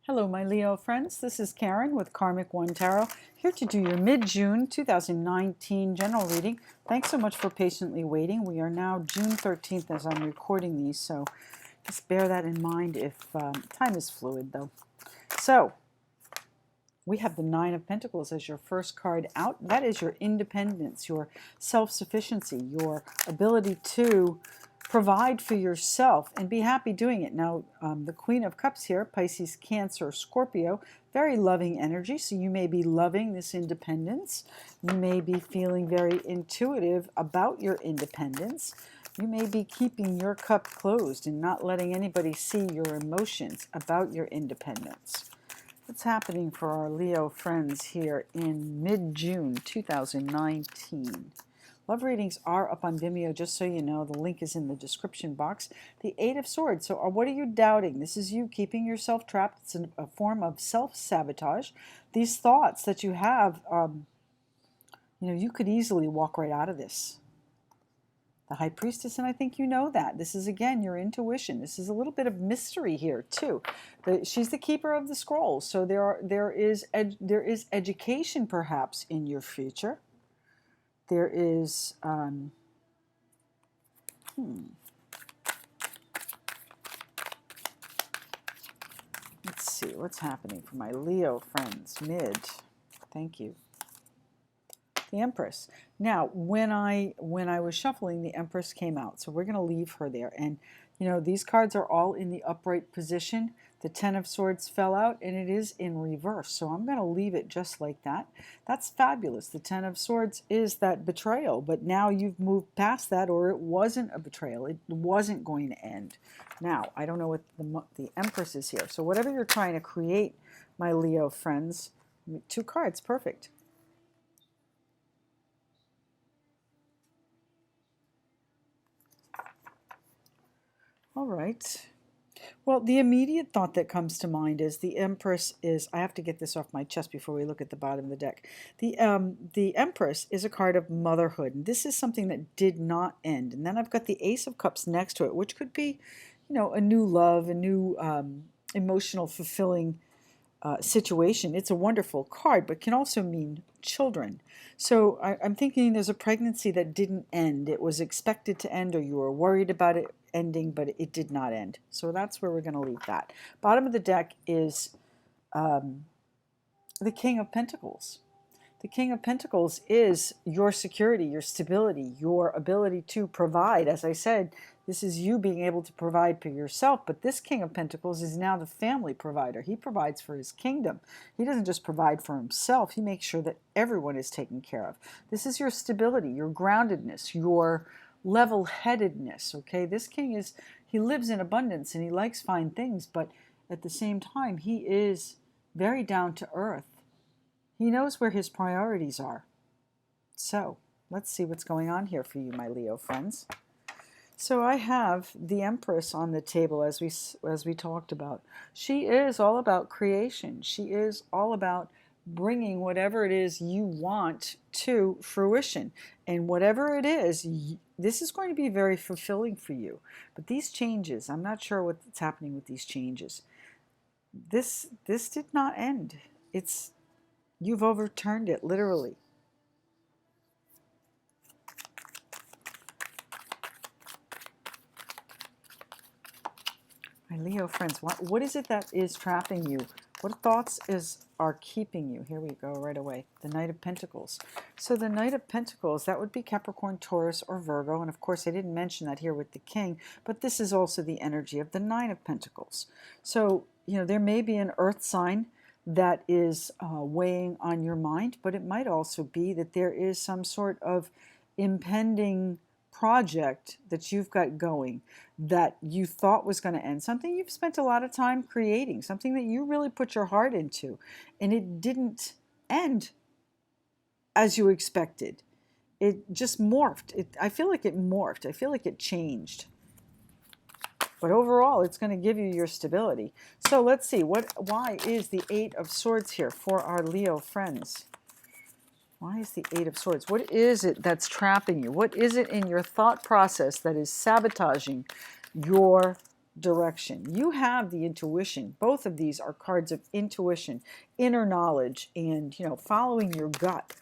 Hello, my Leo friends. This is Karen with KarmicOneTarot, here to do your mid-June 2019 general reading. Thanks so much for patiently waiting. We are now June 13th as I'm recording these, so just bear that in mind if time is fluid, though. So, we have the Nine of Pentacles as your first card out. That is your independence, your self-sufficiency, your ability to provide for yourself and be happy doing it. Now, the Queen of Cups here, Pisces, Cancer, Scorpio, very loving energy. So you may be loving this independence. You may be feeling very intuitive about your independence. You may be keeping your cup closed and not letting anybody see your emotions about your independence. What's happening for our Leo friends here in mid-June 2019? Love readings are up on Vimeo, just so you know. The link is in the description box. The Eight of Swords. So what are you doubting? This is you keeping yourself trapped. It's a form of self-sabotage. These thoughts that you have, you could easily walk right out of this. The High Priestess, and I think you know that. This is, again, your intuition. This is a little bit of mystery here, too. She's the keeper of the scrolls, so there is education, perhaps, in your future. There is, let's see, what's happening for my Leo friends, mid. Thank you. The Empress. Now, when I was shuffling, the Empress came out, so we're going to leave her there. And, these cards are all in the upright position. The Ten of Swords fell out, and it is in reverse. So I'm going to leave it just like that. That's fabulous. The Ten of Swords is that betrayal, but now you've moved past that, or it wasn't a betrayal. It wasn't going to end. Now, I don't know what the Empress is here. So whatever you're trying to create, my Leo friends, 2 cards, perfect. All right. Well, the immediate thought that comes to mind is the Empress is, I have to get this off my chest before we look at the bottom of the deck. The Empress is a card of motherhood, and this is something that did not end. And then I've got the Ace of Cups next to it, which could be, a new love, a new emotional, fulfilling situation. It's a wonderful card, but can also mean children. So I'm thinking there's a pregnancy that didn't end. It was expected to end, or you were worried about it ending, but it did not end. So that's where we're going to leave that. Bottom of the deck is the King of Pentacles. The King of Pentacles is your security, your stability, your ability to provide. As I said, this is you being able to provide for yourself, but this King of Pentacles is now the family provider. He provides for his kingdom. He doesn't just provide for himself. He makes sure that everyone is taken care of. This is your stability, your groundedness, your level-headedness, okay? This king he lives in abundance and he likes fine things, but at the same time, he is very down to earth. He knows where his priorities are. So, let's see what's going on here for you, my Leo friends. So I have the Empress on the table, as we talked about. She is all about creation. She is all about bringing whatever it is you want to fruition. And whatever it is, this is going to be very fulfilling for you. But these changes, I'm not sure what's happening with these changes. This did not end. You've overturned it, literally. My Leo friends, what is it that is trapping you? What thoughts are keeping you? Here we go, right away. The Knight of Pentacles. So the Knight of Pentacles, that would be Capricorn, Taurus, or Virgo. And of course, I didn't mention that here with the King, but this is also the energy of the Nine of Pentacles. So, there may be an earth sign that is weighing on your mind, but it might also be that there is some sort of impending project that you've got going that you thought was going to end, something you've spent a lot of time creating, something that you really put your heart into, and it didn't end as you expected. It just morphed. I feel like it morphed. I feel like it changed. But overall, it's going to give you your stability. So let's see, why is the Eight of Swords here for our Leo friends? Why is the Eight of Swords? What is it that's trapping you? What is it in your thought process that is sabotaging your direction. You have the intuition. Both of these are cards of intuition, inner knowledge, and, you know, following your gut.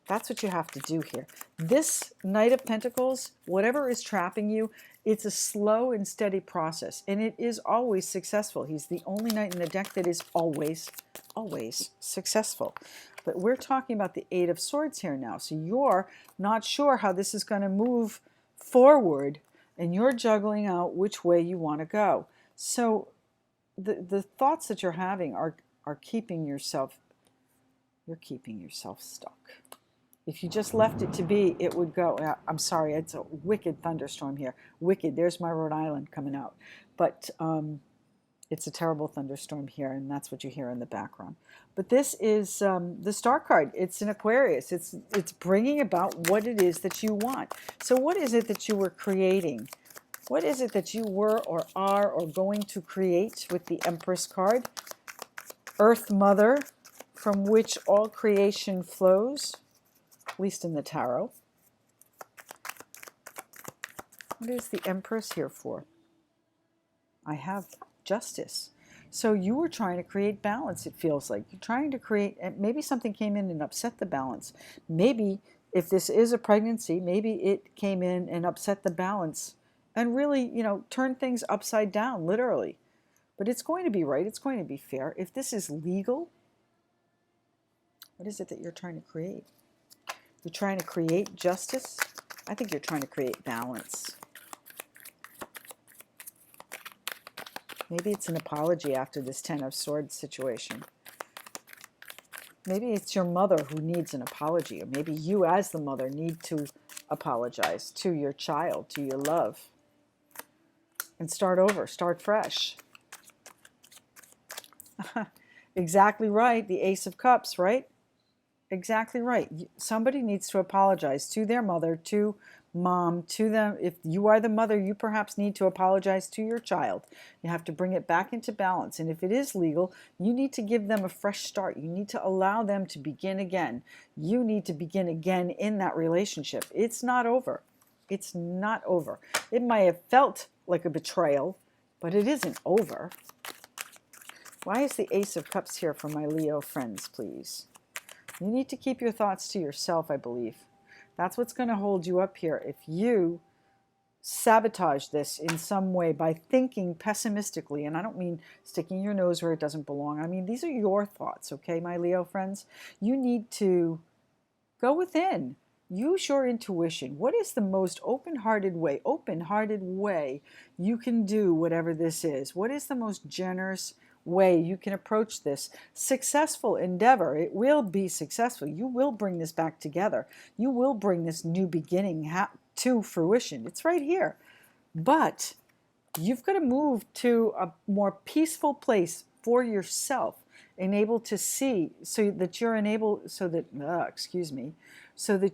That's what you have to do here. This Knight of Pentacles, whatever is trapping you, it's a slow and steady process, and it is always successful. He's the only knight in the deck that is always, always successful. But we're talking about the Eight of Swords here now. So you're not sure how this is going to move forward, and you're juggling out which way you want to go. So the thoughts that you're having are keeping yourself, you're keeping yourself stuck. If you just left it to be, it would go. I'm sorry, it's a wicked thunderstorm here. Wicked, there's my Rhode Island coming out. But it's a terrible thunderstorm here, and that's what you hear in the background. But this is the Star card. It's an Aquarius. It's bringing about what it is that you want. So what is it that you were creating? What is it that you were or are or going to create with the Empress card? Earth Mother, from which all creation flows, at least in the tarot. What is the Empress here for? I have Justice. So you were trying to create balance, it feels like. You're trying to create, and maybe something came in and upset the balance. Maybe if this is a pregnancy, maybe it came in and upset the balance and really, you know, turned things upside down, literally. But it's going to be right. It's going to be fair. If this is legal, what is it that you're trying to create? You're trying to create justice? I think you're trying to create balance. Maybe it's an apology after this Ten of Swords situation. Maybe it's your mother who needs an apology, or maybe you as the mother need to apologize to your child, to your love, and start over, start fresh. Exactly right, the Ace of Cups, right? Exactly right. Somebody needs to apologize to their mother, to mom, to them. If you are the mother, you perhaps need to apologize to your child. You have to bring it back into balance. And if it is legal, you need to give them a fresh start. You need to allow them to begin again. You need to begin again in that relationship. It's not over. It's not over. It might have felt like a betrayal, but it isn't over. Why is the Ace of Cups here for my Leo friends, please? You need to keep your thoughts to yourself, I believe. That's what's going to hold you up here. If you sabotage this in some way by thinking pessimistically, and I don't mean sticking your nose where it doesn't belong. I mean, these are your thoughts, okay, my Leo friends? You need to go within. Use your intuition. What is the most open-hearted way you can do whatever this is? What is the most generous way you can approach this successful endeavor? It will be successful. You will bring this back together. You will bring this new beginning to fruition. It's right here. But you've got to move to a more peaceful place for yourself and able to see, so that you're enabled, so that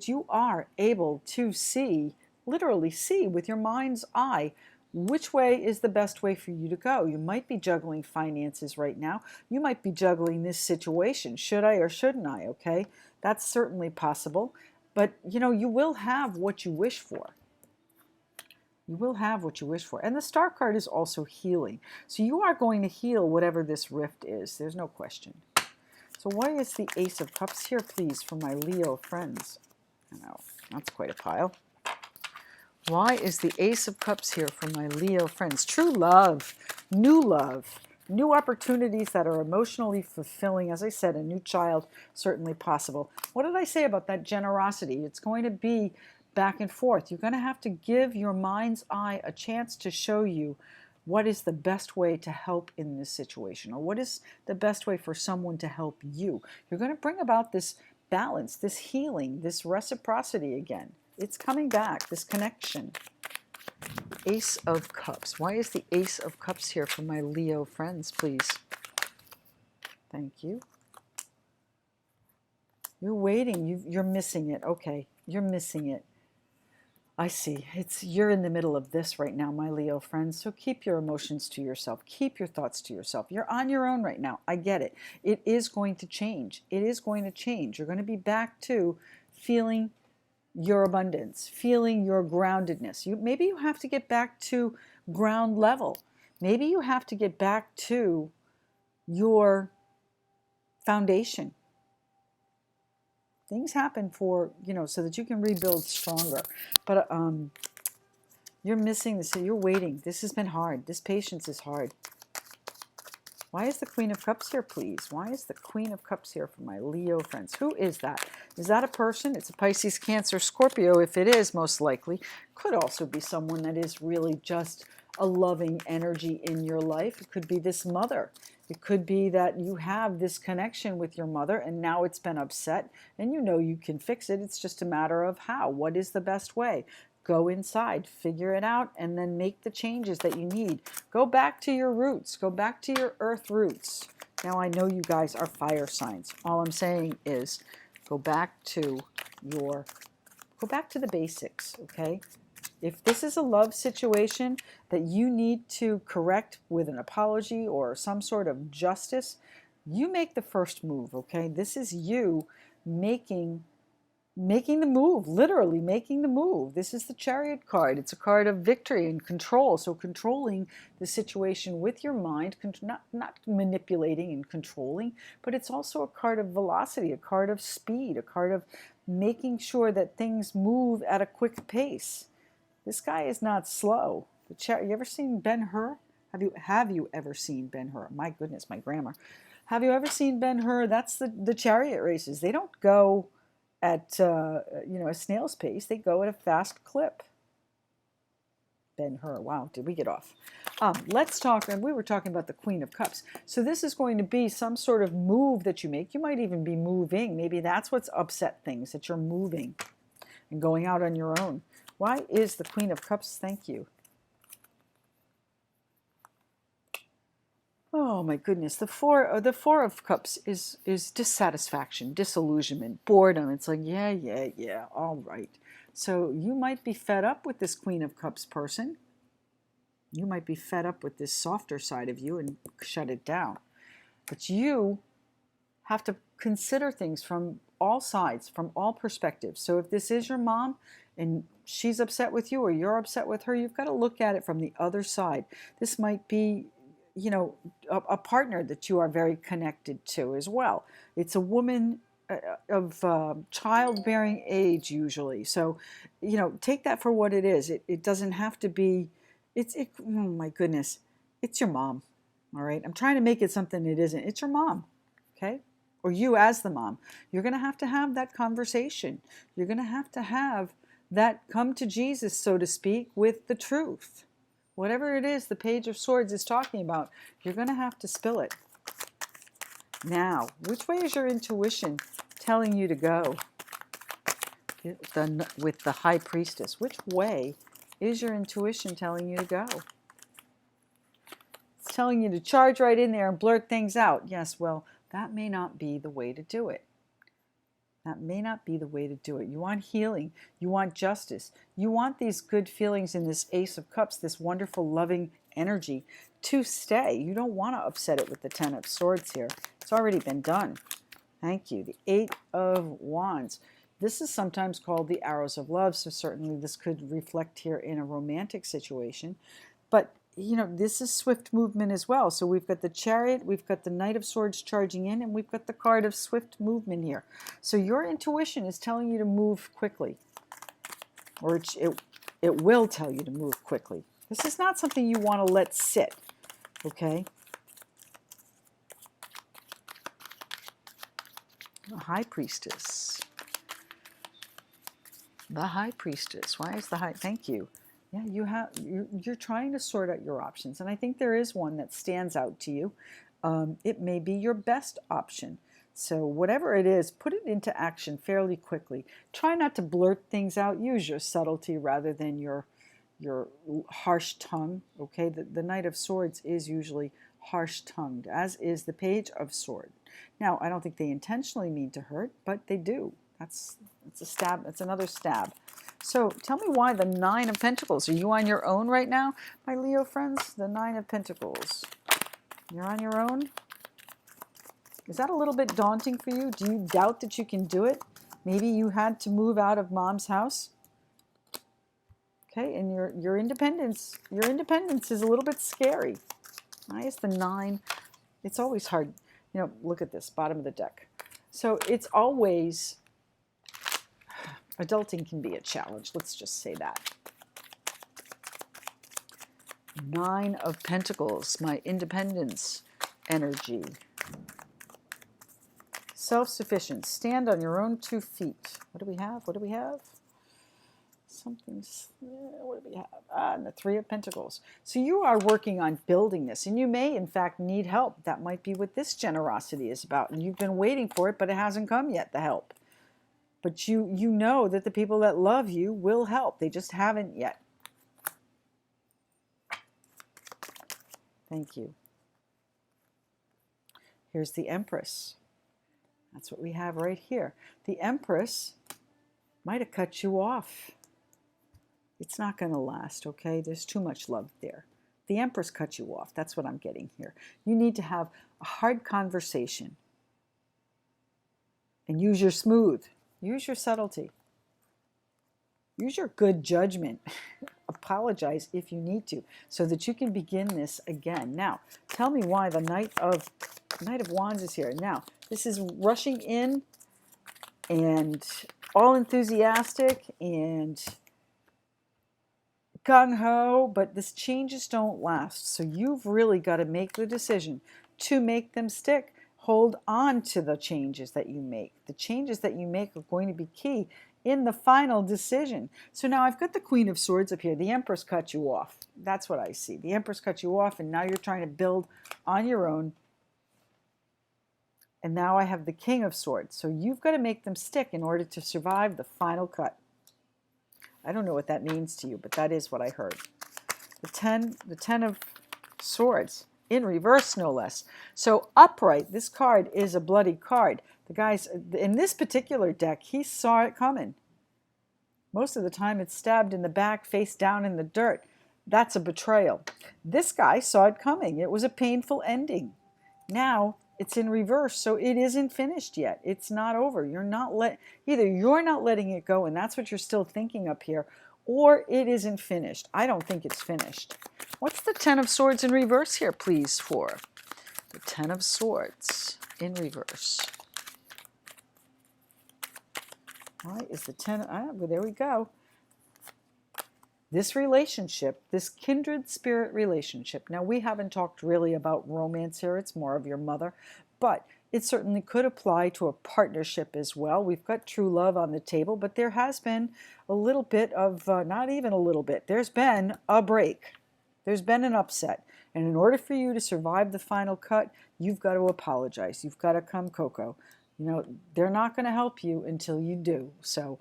you are able to see, literally see with your mind's eye, which way is the best way for you to go. You might be juggling finances right now. You might be juggling this situation. Should I or shouldn't I? Okay, that's certainly possible. But, you know, you will have what you wish for. You will have what you wish for. And the Star card is also healing. So you are going to heal whatever this rift is. There's no question. So why is the Ace of Cups here, please, for my Leo friends? I know, that's quite a pile. Why is the Ace of Cups here for my Leo friends? True love, new opportunities that are emotionally fulfilling. As I said, a new child, certainly possible. What did I say about that generosity? It's going to be back and forth. You're going to have to give your mind's eye a chance to show you what is the best way to help in this situation, or what is the best way for someone to help you. You're going to bring about this balance, this healing, this reciprocity again. It's coming back, this connection. Ace of Cups. Why is the Ace of Cups here for my Leo friends, please? Thank you. You're waiting. You're missing it. Okay, you're missing it. I see. You're in the middle of this right now, my Leo friends. So keep your emotions to yourself. Keep your thoughts to yourself. You're on your own right now. I get it. It is going to change. It is going to change. You're going to be back to feeling your abundance, feeling your groundedness. Maybe you have to get back to ground level. Maybe you have to get back to your foundation. Things happen for, so that you can rebuild stronger. But you're missing this. So you're waiting. This has been hard. This patience is hard. Why is the Queen of Cups here, please? Why is the Queen of Cups here for my Leo friends? Who is that? Is that a person? It's a Pisces, Cancer, Scorpio. If it is, most likely. Could also be someone that is really just a loving energy in your life. It could be this mother. It could be that you have this connection with your mother and now it's been upset and you know you can fix it. It's just a matter of how. What is the best way? Go inside, figure it out, and then make the changes that you need. Go back to your roots. Go back to your earth roots. Now, I know you guys are fire signs. All I'm saying is go back to the basics, okay? If this is a love situation that you need to correct with an apology or some sort of justice, you make the first move, okay? This is you making the move, literally making the move. This is the Chariot card. It's a card of victory and control. So controlling the situation with your mind, not manipulating and controlling, but it's also a card of velocity, a card of speed, a card of making sure that things move at a quick pace. This guy is not slow. You ever seen Ben-Hur? Have you ever seen Ben-Hur? My goodness, my grammar. Have you ever seen Ben-Hur? That's the chariot races. They don't go at a snail's pace. They go at a fast clip. Ben-Hur. Wow, did we get off? Let's talk, and we were talking about the Queen of Cups. So this is going to be some sort of move that you make. You might even be moving. Maybe that's what's upset things, that you're moving and going out on your own. Why is the Queen of Cups? Thank you. Oh my goodness, the four of Cups is dissatisfaction, disillusionment, boredom. It's like, yeah, all right. So you might be fed up with this Queen of Cups person. You might be fed up with this softer side of you and shut it down. But you have to consider things from all sides, from all perspectives. So if this is your mom and she's upset with you or you're upset with her, you've got to look at it from the other side. This might be a partner that you are very connected to as well. It's a woman of childbearing age usually. So, take that for what it is. It doesn't have to be, oh my goodness, it's your mom, all right? I'm trying to make it something it isn't. It's your mom, okay? Or you as the mom. You're going to have that conversation. You're going to have that come to Jesus, so to speak, with the truth. Whatever it is the Page of Swords is talking about, you're going to have to spill it. Now, which way is your intuition telling you to go? With the High Priestess, which way is your intuition telling you to go? It's telling you to charge right in there and blurt things out. Yes, well, that may not be the way to do it. That may not be the way to do it. You want healing. You want justice. You want these good feelings in this Ace of Cups, this wonderful, loving energy to stay. You don't want to upset it with the Ten of Swords here. It's already been done. Thank you. The Eight of Wands. This is sometimes called the Arrows of Love, so certainly this could reflect here in a romantic situation. But this is swift movement as well. So we've got the Chariot, we've got the Knight of Swords charging in, and we've got the card of swift movement here. So your intuition is telling you to move quickly, or it will tell you to move quickly. This is not something you want to let sit, okay? The High Priestess. The High Priestess. Why is the High? Thank you. Yeah, you're trying to sort out your options, and I think there is one that stands out to you. It may be your best option. So whatever it is, put it into action fairly quickly. Try not to blurt things out. Use your subtlety rather than your harsh tongue. Okay, the Knight of Swords is usually harsh-tongued, as is the Page of Swords. Now, I don't think they intentionally mean to hurt, but they do. It's a stab. It's another stab. So tell me why the Nine of Pentacles. Are you on your own right now, my Leo friends? The Nine of Pentacles. You're on your own? Is that a little bit daunting for you? Do you doubt that you can do it? Maybe you had to move out of mom's house? Okay, and your independence is a little bit scary. Why is the 9? It's always hard. You know, look at this, bottom of the deck. So it's always, adulting can be a challenge. Let's just say that. 9 of Pentacles, my independence energy. Self-sufficient, stand on your own 2 feet. What do we have? What do we have? Something's, what do we have? And the 3 of Pentacles. So you are working on building this, and you may, in fact, need help. That might be what this generosity is about, and you've been waiting for it, but it hasn't come yet, the help. But you know that the people that love you will help. They just haven't yet. Thank you. Here's the Empress. That's what we have right here. The Empress might have cut you off. It's not going to last, okay? There's too much love there. The Empress cut you off. That's what I'm getting here. You need to have a hard conversation. And use your smooth. Use your subtlety. Use your good judgment. Apologize if you need to, so that you can begin this again. Now, tell me why the Knight of Wands is here. Now, this is rushing in and all enthusiastic and gung-ho, but these changes don't last. So you've really got to make the decision to make them stick. Hold on to the changes that you make. The changes that you make are going to be key in the final decision. So now I've got the Queen of Swords up here. The Empress cut you off. That's what I see. The Empress cut you off, and now you're trying to build on your own. And now I have the King of Swords. So you've got to make them stick in order to survive the final cut. I don't know what that means to you, but that is what I heard. The 10 of Swords, in reverse no less. So upright, this card is a bloody card. The guys, in this particular deck, he saw it coming. Most of the time it's stabbed in the back, face down in the dirt. That's a betrayal. This guy saw it coming. It was a painful ending. Now it's in reverse, so it isn't finished yet. It's not over. Either you're not letting it go, and that's what you're still thinking up here, or it isn't finished. I don't think it's finished. What's the 10 of Swords in reverse here, please, for? The 10 of Swords in reverse. Why is the 10? Well, there we go. This relationship, this kindred spirit relationship. Now, we haven't talked really about romance here. It's more of your mother. But it certainly could apply to a partnership as well. We've got true love on the table, but there has been a little bit of, not even a little bit, there's been a break. There's been an upset. And in order for you to survive the final cut, you've got to apologize. You've got to come Coco. You know, they're not going to help you until you do. So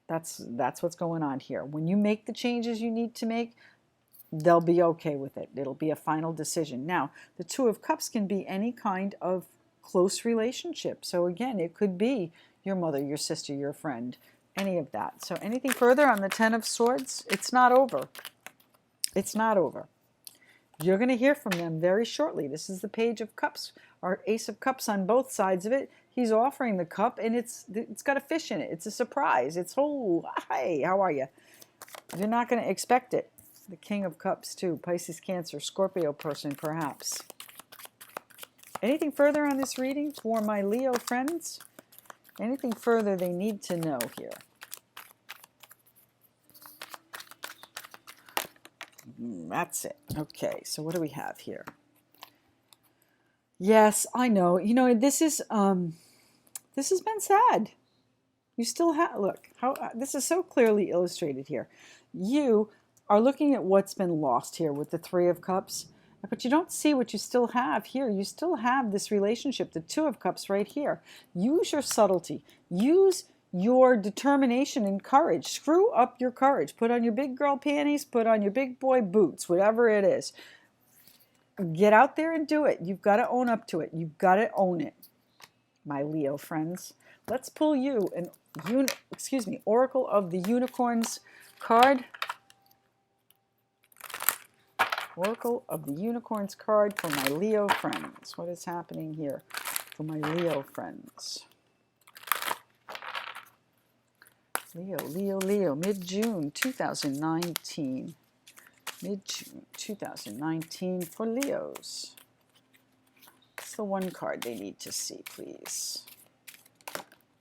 that's what's going on here. When you make the changes you need to make, they'll be okay with it. It'll be a final decision. Now, the 2 of Cups can be any kind of close relationship. So again, it could be your mother, your sister, your friend, any of that. So anything further on the 10 of Swords? It's not over. It's not over. You're going to hear from them very shortly. This is the Page of Cups, or Ace of Cups on both sides of it. He's offering the cup, and it's got a fish in it. It's a surprise. It's, oh, hey, how are you? You're not going to expect it. The King of Cups, too. Pisces, Cancer, Scorpio person, perhaps. Anything further on this reading for my Leo friends? Anything further they need to know here? That's it. Okay, so what do we have here? Yes, I know. You know, this has been sad. You still have, look, how this is so clearly illustrated here. You are looking at what's been lost here with the 3 of Cups, but you don't see what you still have here. You still have this relationship, the 2 of Cups right here. Use your subtlety. Use your determination and courage. Screw up your courage. Put on your big girl panties, put on your big boy boots, whatever it is. Get out there and do it. You've got to own up to it. You've got to own it, my Leo friends. Let's pull you an Oracle of the Unicorns card. Oracle of the Unicorns card for my Leo friends. What is happening here for my Leo friends? Leo, Leo, Leo, mid-June 2019. Mid-June 2019 for Leos. What's the one card they need to see, please?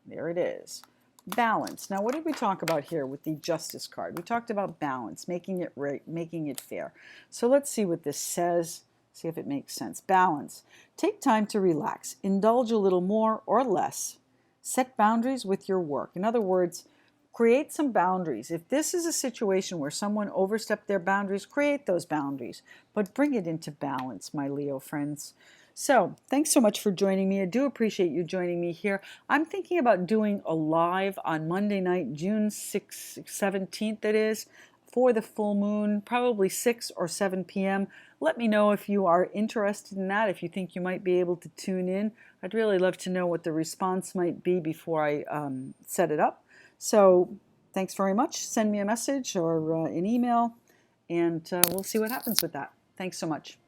There it is. Balance. Now, what did we talk about here with the Justice card? We talked about balance, making it right, making it fair. So let's see what this says, see if it makes sense. Balance. Take time to relax. Indulge a little more or less. Set boundaries with your work. In other words, create some boundaries. If this is a situation where someone overstepped their boundaries, create those boundaries, but bring it into balance, my Leo friends. So thanks so much for joining me. I do appreciate you joining me here. I'm thinking about doing a live on Monday night, June 6th, 17th it is, for the full moon, probably 6 or 7 p.m. Let me know if you are interested in that, if you think you might be able to tune in. I'd really love to know what the response might be before I set it up. So thanks very much. Send me a message or an email, and we'll see what happens with that. Thanks so much.